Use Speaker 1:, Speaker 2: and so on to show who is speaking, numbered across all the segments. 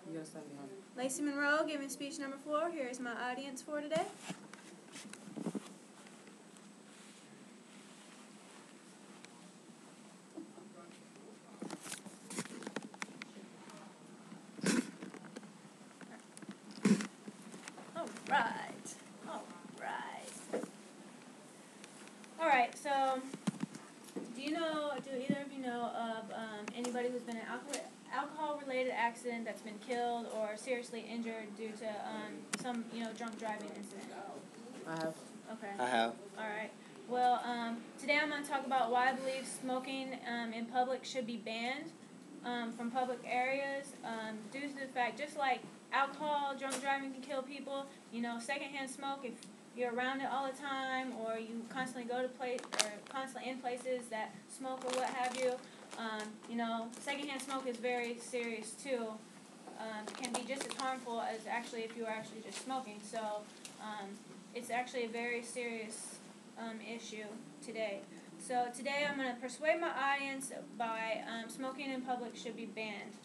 Speaker 1: You gotta stand behind.
Speaker 2: Lacey Monroe giving speech number 4. Here is my audience for today. Alright, so do either of you know of anybody who's been in an alcohol-related accident that's been killed or seriously injured due to some drunk driving incident?
Speaker 1: I have.
Speaker 2: Okay.
Speaker 3: I have.
Speaker 2: Alright. Well, today I'm going to talk about why I believe smoking in public should be banned from public areas due to the fact, just like alcohol, drunk driving can kill people, secondhand smoke, if you're around it all the time or you constantly go to constantly in places that smoke or what have you, secondhand smoke is very serious too. Can be just as harmful as actually if you were actually just smoking. So it's actually a very serious issue today. So today I'm going to persuade my audience by smoking in public should be banned.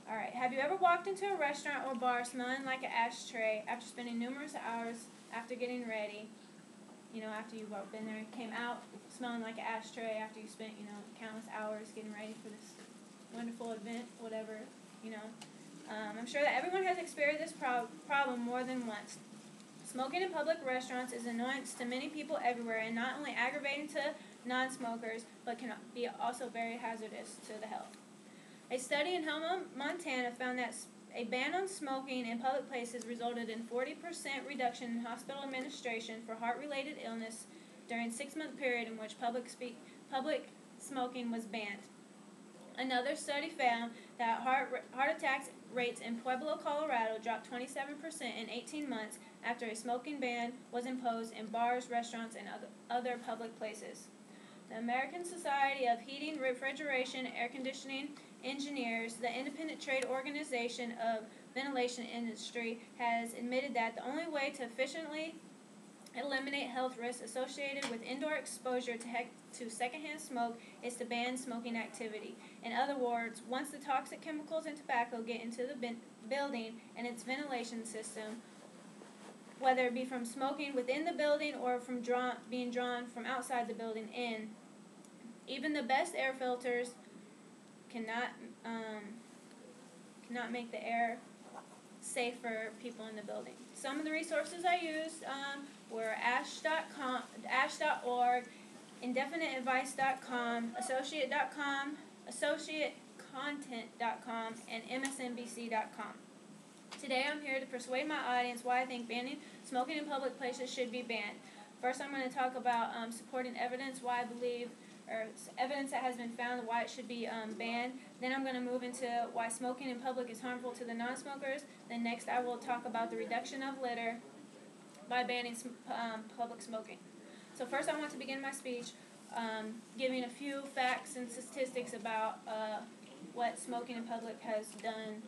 Speaker 2: Alright, have you ever walked into a restaurant or bar smelling like an ashtray after spending numerous hours after getting ready? After you've been there, came out smelling like an ashtray after you spent, countless hours getting ready for this wonderful event, whatever, I'm sure that everyone has experienced this problem more than once. Smoking in public restaurants is an annoyance to many people everywhere and not only aggravating to non-smokers, but can be also very hazardous to the health. A study in Helena, Montana found that a ban on smoking in public places resulted in 40% reduction in hospital administration for heart-related illness during a 6-month period in which public smoking was banned. Another study found that heart attack rates in Pueblo, Colorado dropped 27% in 18 months after a smoking ban was imposed in bars, restaurants, and other public places. The American Society of Heating, Refrigeration, and Air Conditioning Engineers, the independent trade organization of ventilation industry, has admitted that the only way to efficiently eliminate health risks associated with indoor exposure to secondhand smoke is to ban smoking activity. In other words, once the toxic chemicals and tobacco get into the building and its ventilation system, whether it be from smoking within the building or from being drawn from outside the building in, even the best air filters cannot make the air safe for people in the building. Some of the resources I used were ash.org, indefiniteadvice.com, associate.com, associatecontent.com, and msnbc.com. Today I'm here to persuade my audience why I think banning smoking in public places should be banned. First I'm going to talk about supporting evidence, why I believe, or evidence that has been found why it should be banned. Then I'm going to move into why smoking in public is harmful to the non-smokers. Then next I will talk about the reduction of litter by banning public smoking. So first I want to begin my speech giving a few facts and statistics about what smoking in public has done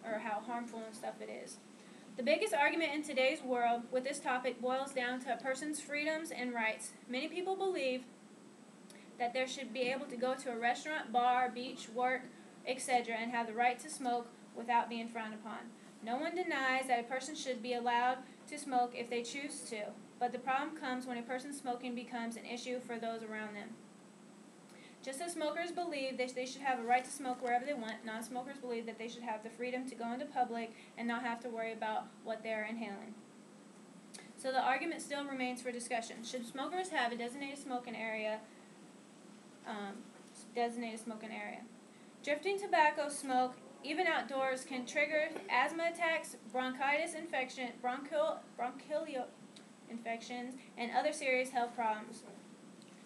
Speaker 2: or how harmful and stuff it is. The biggest argument in today's world with this topic boils down to a person's freedoms and rights. Many people believe that there should be able to go to a restaurant, bar, beach, work, etc., and have the right to smoke without being frowned upon. No one denies that a person should be allowed to smoke if they choose to, but the problem comes when a person's smoking becomes an issue for those around them. Just as smokers believe that they should have a right to smoke wherever they want, non-smokers believe that they should have the freedom to go into public and not have to worry about what they are inhaling. So the argument still remains for discussion. Should smokers have a designated smoking area? Drifting tobacco smoke, even outdoors, can trigger asthma attacks, bronchitis bronchial infections, and other serious health problems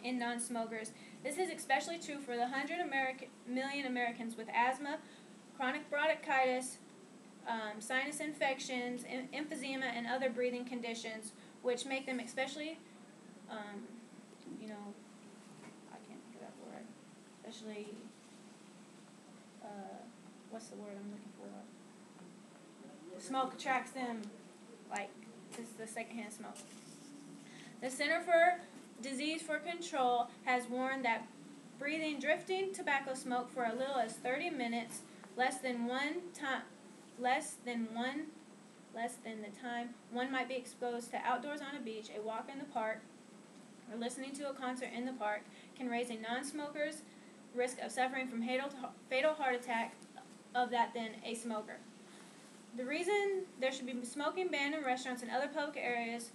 Speaker 2: in non-smokers. This is especially true for the 100 million Americans with asthma, chronic bronchitis, sinus infections, emphysema, and other breathing conditions, which make them especially, especially, what's the word I'm looking for? Smoke attracts them, like the secondhand smoke. The Center for Disease Control has warned that breathing drifting tobacco smoke for as little as 30 minutes, less than 1 less than the time one might be exposed to outdoors on a beach, a walk in the park, or listening to a concert in the park can raise a non-smoker's risk of suffering from fatal heart attack of that than a smoker. The reason there should be smoking banned in restaurants and other public areas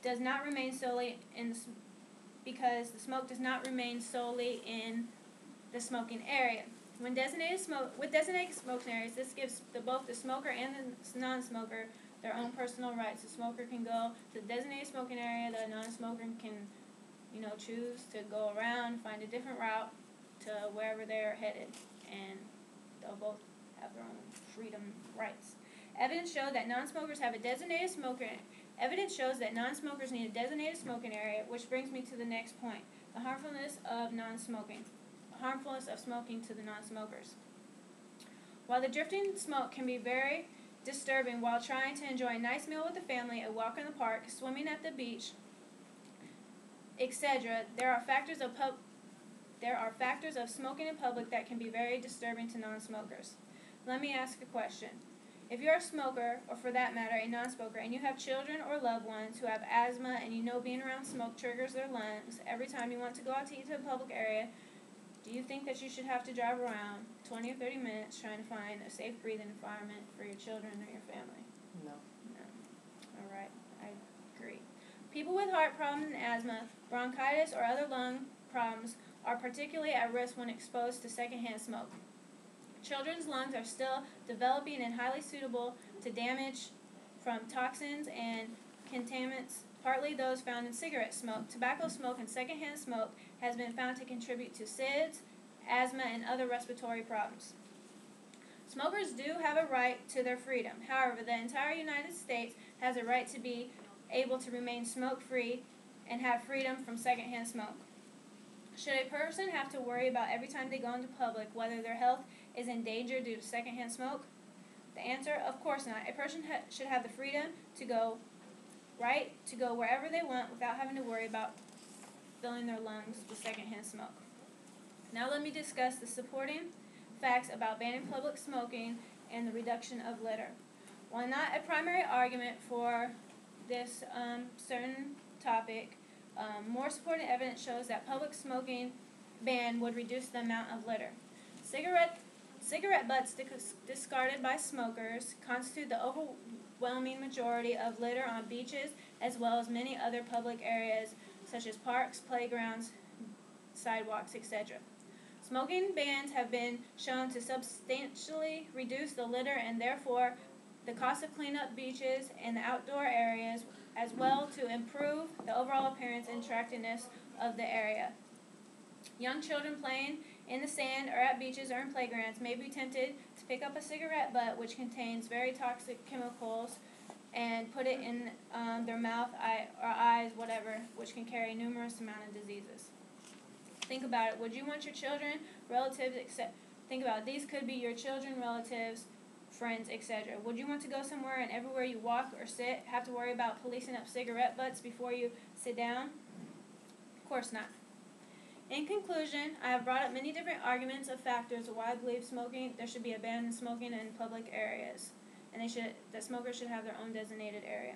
Speaker 2: does not remain solely in because the smoke does not remain solely in the smoking area. With designated smoking areas, this gives both the smoker and the non-smoker their own personal rights. The smoker can go to the designated smoking area. The non-smoker can, choose to go around, find a different route to wherever they're headed, and they'll both have their own freedom rights. Evidence shows that non-smokers need a designated smoking area, which brings me to the next point: the harmfulness of smoking to the non-smokers. While the drifting smoke can be very disturbing while trying to enjoy a nice meal with the family, a walk in the park, swimming at the beach, etc., there are factors of smoking in public that can be very disturbing to non-smokers. Let me ask a question. If you're a smoker, or for that matter, a non-smoker, and you have children or loved ones who have asthma and being around smoke triggers their lungs every time you want to go out to eat to a public area, do you think that you should have to drive around 20 or 30 minutes trying to find a safe breathing environment for your children or your family?
Speaker 1: No.
Speaker 2: All right, I agree. People with heart problems and asthma, bronchitis, or other lung problems are particularly at risk when exposed to secondhand smoke. Children's lungs are still developing and highly susceptible to damage from toxins and contaminants, partly those found in cigarette smoke. Tobacco smoke and secondhand smoke has been found to contribute to SIDS, asthma, and other respiratory problems. Smokers do have a right to their freedom. However, the entire United States has a right to be able to remain smoke-free and have freedom from secondhand smoke. Should a person have to worry about every time they go into public whether their health is in danger due to secondhand smoke? The answer, of course not. A person should have the freedom to go wherever they want without having to worry about filling their lungs with secondhand smoke. Now let me discuss the supporting facts about banning public smoking and the reduction of litter. While not a primary argument for this certain topic, more supporting evidence shows that public smoking ban would reduce the amount of litter. Cigarette butts discarded by smokers constitute the overwhelming majority of litter on beaches as well as many other public areas such as parks, playgrounds, sidewalks, etc. Smoking bans have been shown to substantially reduce the litter and therefore the cost of cleaning up beaches and the outdoor areas, as well to improve the overall appearance and attractiveness of the area. Young children playing in the sand or at beaches or in playgrounds may be tempted to pick up a cigarette butt which contains very toxic chemicals and put it in their mouth, or eyes, whatever, which can carry numerous amount of diseases. Think about it. Would you want your children, relatives, think about it. These could be your children, relatives, friends, etc. Would you want to go somewhere and everywhere you walk or sit have to worry about policing up cigarette butts before you sit down? Of course not. In conclusion, I have brought up many different arguments of factors of why I believe there should be a ban on smoking in public areas, and that smokers should have their own designated area.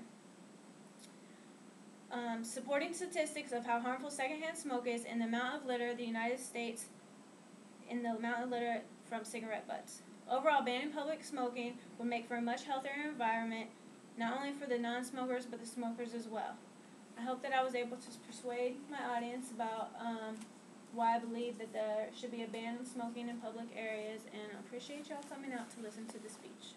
Speaker 2: Supporting statistics of how harmful secondhand smoke is and the amount of litter from cigarette butts. Overall, banning public smoking would make for a much healthier environment, not only for the non-smokers but the smokers as well. I hope that I was able to persuade my audience about why I believe that there should be a ban on smoking in public areas, and I appreciate y'all coming out to listen to the speech.